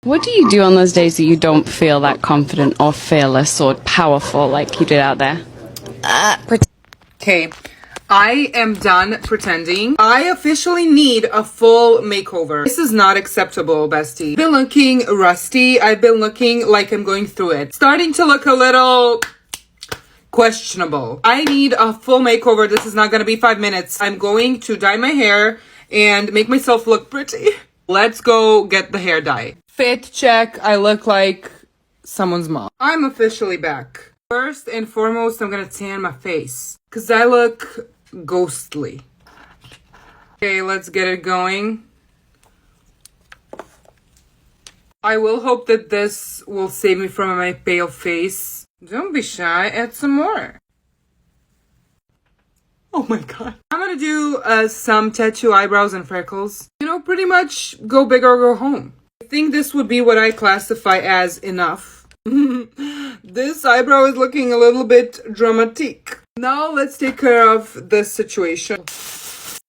What do you do on those days that you don't feel that confident or fearless or powerful like you did out there? Okay, I am done pretending. I officially need a full makeover. This is not acceptable, bestie. I've been looking rusty. I've been looking like I'm going through it. Starting to look a little questionable. I need a full makeover. This is not gonna be 5 minutes. I'm going to dye my hair and make myself look pretty. Let's go get the hair dye. Fit check. I look like someone's mom. I'm officially back. First and foremost, I'm gonna tan my face because I look ghostly. Okay, let's get it going. I will hope that this will save me from my pale face. Don't be shy, add some more. Oh my god. I'm gonna do some tattoo eyebrows and freckles. You know, pretty much go big or go home. I think this would be what I classify as enough. This eyebrow is looking a little bit dramatic. Now let's take care of this situation.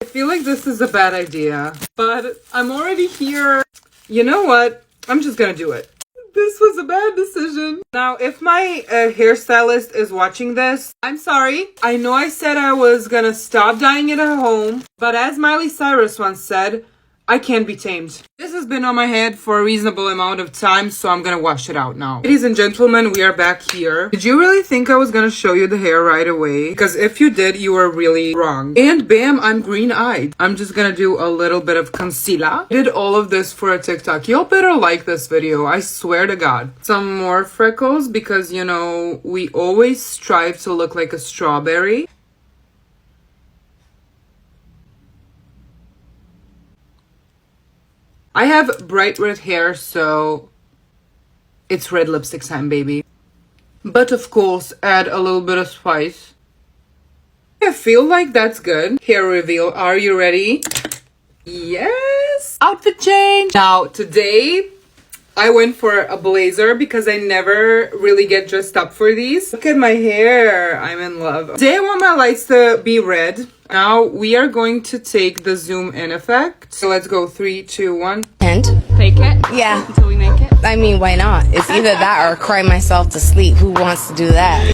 I feel like this is a bad idea, but I'm already here. You know what? I'm just gonna do it. This was a bad decision. Now, if my hairstylist is watching this, I'm sorry. I know I said I was gonna stop dyeing it at home, but as Miley Cyrus once said, I can't be tamed. This has been on my head for a reasonable amount of time, so I'm gonna wash it out now. Ladies and gentlemen, we are back here. Did you really think I was gonna show you the hair right away? Because if you did, you were really wrong. And bam, I'm green-eyed. I'm just gonna do a little bit of concealer. I did all of this for a TikTok. Y'all better like this video, I swear to God. Some more freckles because, you know, we always strive to look like a strawberry. I have bright red hair, so it's red lipstick time, baby. But of course, add a little bit of spice. I feel like that's good. Hair reveal, are you ready? Yes! Outfit change! Now, today, I went for a blazer because I never really get dressed up for these. Look at my hair. I'm in love. Today, I want my lights to be red. Now, we are going to take the zoom in effect. So let's go 3, 2, 1. And? Fake it? Yeah. Until we make it? I mean, why not? It's either that or cry myself to sleep. Who wants to do that?